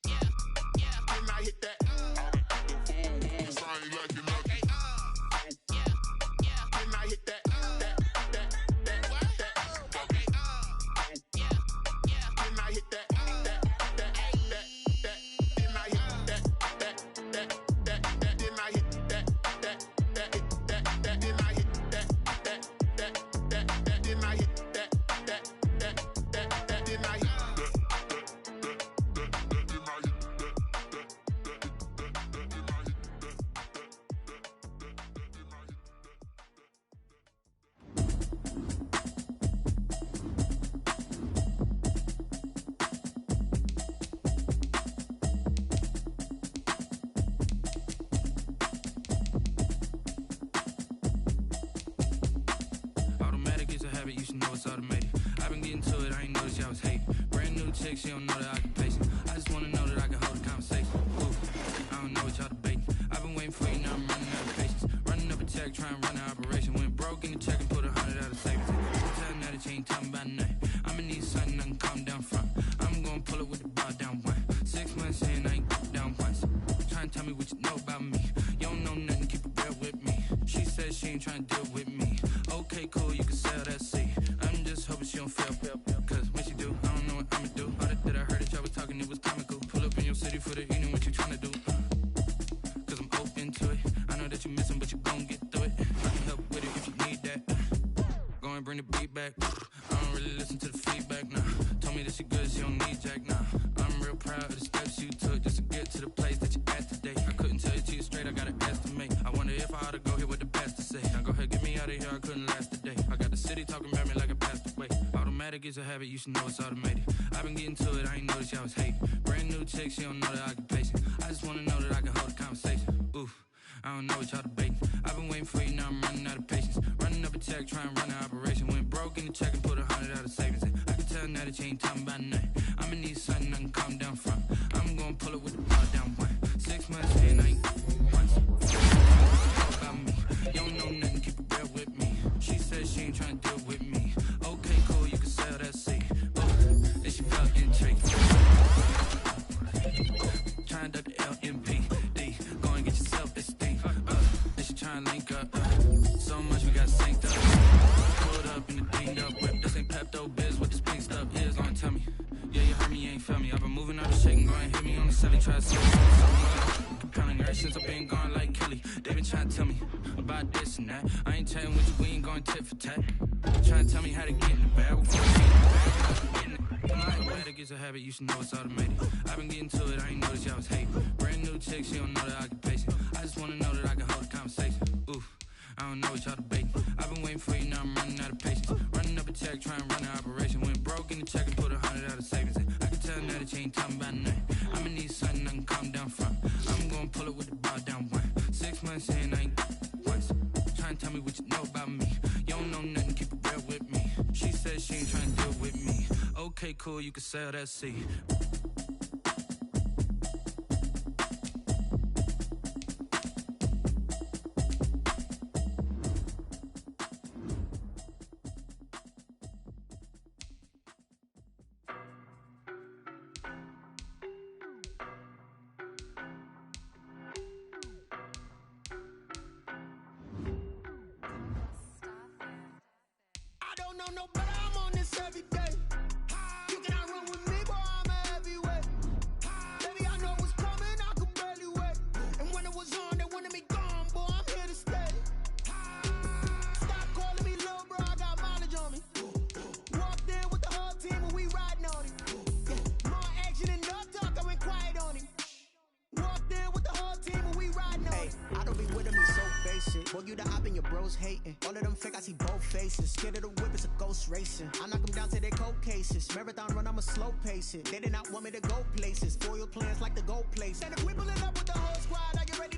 yeah, yeah. When I hit that, cause I ain't like it. Okay, yeah, yeah. When I hit that. You should know it's automated. I've been getting to it, I ain't noticed y'all was hating. Brand new chick, she don't know the occupation. I just wanna know that I can hold a conversation. Ooh, I don't know what y'all debating. I've been waiting for you, now I'm running out of patience. Running up a check, trying to run an operation. Went broke in the check and put 100 out of savings. Tell now that you ain't talking about nothing. I'ma need something I can calm down from. I'm gonna pull it with the bar down one. 6 months in, I ain't down once. Trying to tell me what you know about me. You don't know nothing, keep it real with me. She said she ain't trying to deal with me. Okay, cool, you can sell that seat. I'm just hoping she don't fail. Cause when she do, I don't know what I'ma do. All that I heard that y'all was talking, it was comical. Pull up in your city for the evening, what you trying to do? Cause I'm open to it. I know that you're missing, but you gon' get through it. I can help with it if you need that. Go and bring the beat back. I don't really listen to the feedback, nah. Told me that she good, she don't need jack, nah. I'm real proud of the steps you took just to get to the place that you're at today. I couldn't tell you to you straight, I gotta estimate. I wonder if I ought to go here with the best to say. Now go ahead, get me out of here, I couldn't last today. I got the city talking about me like I passed away. Automatic is a habit, you should know it's automated. I've been getting to it, I ain't noticed y'all was hating. Brand new chick, she don't know the occupation. I just wanna know that I can hold a conversation. Oof, I don't know what y'all debating. I've been waiting for you, now I'm running out of patience. Running up a check, trying to run an operation. Went broke in the check and put 100 out of savings. I can tell now that you ain't talking about nothing. I'ma need something I can calm down from. I'm gonna pull it with the bar down one. 6 months in, I ain't once. About me, you don't know nothing, keep it real with me. She said she ain't trying to deal with me. Okay, cool, you can sell that seat. Then she felt intrigued. Trying to duck the LMPD. Go and get yourself esteem. Then she trying to link up. So much we got synced up. Pulled up in the dinged up whip. This ain't Pepto Biz, what this pink stuff is. Gonna tell me. Yeah, you heard me, you ain't felt me. I've been moving out the shaking, go and hit me on the celly. Try to see something compelling. Ever since I've been gone like Kelly. They been trying to tell me about this and that. I ain't chatting with you, we ain't going tit for tat. Trying to tell me how to get in the bag. My automatic is a habit, you should know it's automated. I've been getting to it, I ain't noticed y'all was hating. Brand new chick, she don't know the occupation. I just wanna know that I can hold a conversation. Oof, I don't know what y'all debating. I've been waiting for you, now I'm running out of patience. Running up a check, trying to run an operation. Went broke in the check and put 100 out of savings. I can tell now that you ain't talking about nothing. I'ma need something I can calm down from. I'm gonna pull it with the bar down one. 6 months in, I ain't once. Trying to tell me what you know about me. You don't know nothing, keep it real with me. She said she ain't trying to deal with me. Okay, cool, you can sell that seed. No, but I'm on this every day. You cannot run with me, boy, I'm a heavyweight. Baby, I know what's coming, I could barely wait. And when it was on, they wanted me gone, boy, I'm here to stay. Stop calling me little bro, I got mileage on me. Walked in with the whole team and we riding on him. More action and no talk, I went quiet on him. Walked in with the whole team and we riding on him. I don't be with him, he's so basic. Boy, you the op and your bros hating. All of them fake, I see both faces. Scared of the whip, it's a ghost racing. I knock them down to their cold cases. Marathon run, I'ma slow pace it. They did not want me to go places. Foil plans like the gold place. And if we pulling up with the whole squad, I get ready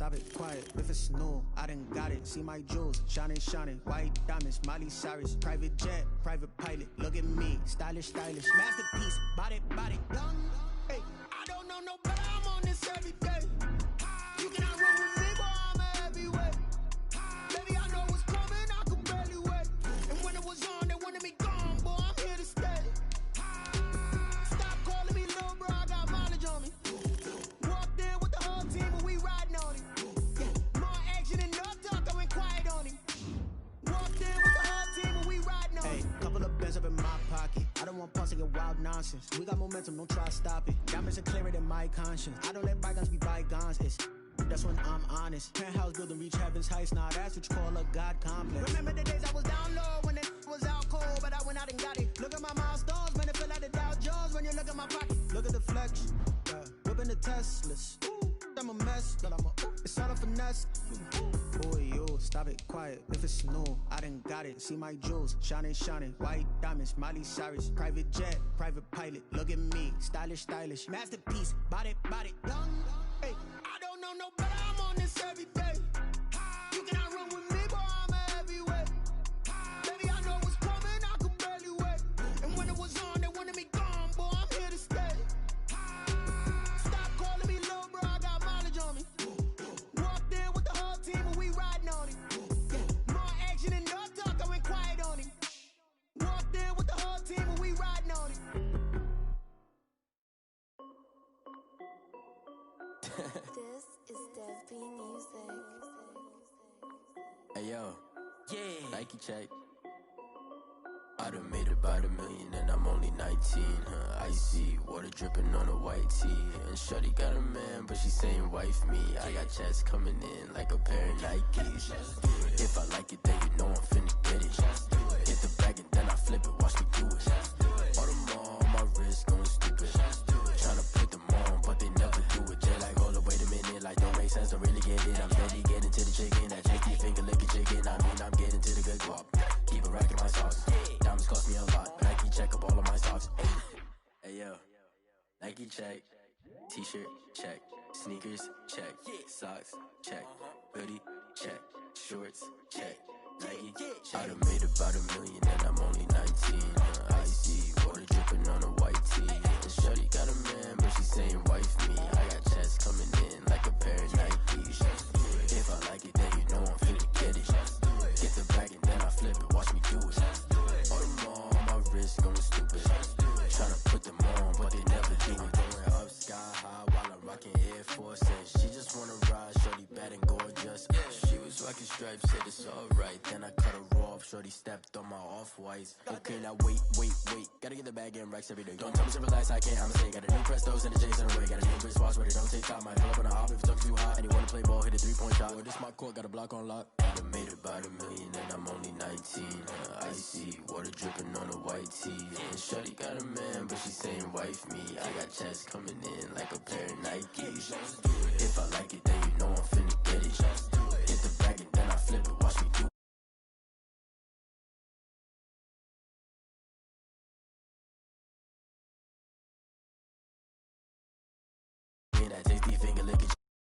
stop it, quiet. If it's new, I done got it. See my jewels, shining, shining. White diamonds, Miley Cyrus. Private jet, private pilot. Look at me, stylish, stylish. Masterpiece, body, body. Hey, I don't know no better. I'm on this every day. You cannot run with me, boy. I'm a heavyweight. Baby, I know what's coming. I could barely wait. And when it was on, they wanted me gone, boy. I'm here to stay. Stop calling me little bro. I got mileage on me. Walked in with the whole team and we riding on him. Yeah, more action and no talk. I went quiet on him. Walked in with the whole team and we riding on him. Hey, couple of bands up in my pocket. I don't want pulse to get wild nonsense. We got momentum, don't try to stop it. Diamonds are clearer than my conscience. I don't let bygones be bygones. That's when I'm honest. Penthouse building, reach heaven's heights. Now that's what you call a God complex. Remember the days I was down low when it was out cold, but I went out and got it. Look at my milestones, man, it feel like the Dow Jones when you look at my pocket. Look at the flex, whipping the Teslas. I'm a mess, but it's all a finesse. Boy, you stop it, quiet. If it's new, I done got it. See my jewels, shining, shining. White diamonds, Miley Cyrus. Private jet, private pilot. Look at me, stylish, stylish. Masterpiece, body, body. Hey, I don't know no better. I'm on this every day. You cannot run with me, boy. I'm a heavyweight. Baby, I know what's coming. I could barely wait. And when it was on, they wanted me gone, boy. I'm here to stay. Stop calling me little bro. I got mileage on me. Walked in with the whole team and we riding on him. Yeah, more action and no talk. I went quiet on him. Walked in with the whole team and we riding on him. This is Dev B Music. Hey yo, yeah, Nike check. I done made about $1 million and I'm only 19. Icy water dripping on a white tee. And shorty got a man, but she saying wife me. I got checks coming in like a pair of Nikes. If I like it, then you know I'm finna get it. Get the bag and then I flip it, watch me do it. All them on my wrist going stupid. Tryna put them on, but they never do it. They like, hold up, wait a minute, like don't make sense, don't really get it. I'm steady getting to the chicken, that checky finger licking chicken. I mean, I'm getting to the good guap. Keep a rack in my sauce. Diamonds cost me a lot. Nike check up all of my stocks. Hey yo, Nike check. T-shirt check. Sneakers check. Socks check. Hoodie check. Shorts check. Nike check. I done made about $1 million and I'm only 19. Icy water dripping on a white tee. And shorty got a man, but she saying wife me. I got checks coming in like a pair of Nikes. If I like it, then you know I'm finna get it. Get the bag and then I flip it, watch me do it. All them on my wrist going stupid. Tryna put them on, but they never do it. Going up sky high while I'm rocking Air Force. She just wanna ride, shorty bad and gorgeous. She was rocking stripes, said it's alright. Then I cut her off, shorty stepped on my off-whites. Okay, now wait. Gotta get the bag and racks every day. Don't tell me to relax, I can't, I'ma say. Got a new Prestos and a Jason away. Got a new wrist watch where they don't take time. Might pull up on a hop if it's too hot. And you wanna play ball, hit a 3-point shot. Or this my court, got a block on lock. I done made about $1 million and I'm only 19. Icy water dripping on a white tee. And shorty got a man, but she saying wife me. I got checks coming in like a pair of Nikes. If I like it, then you know I'm finna get it.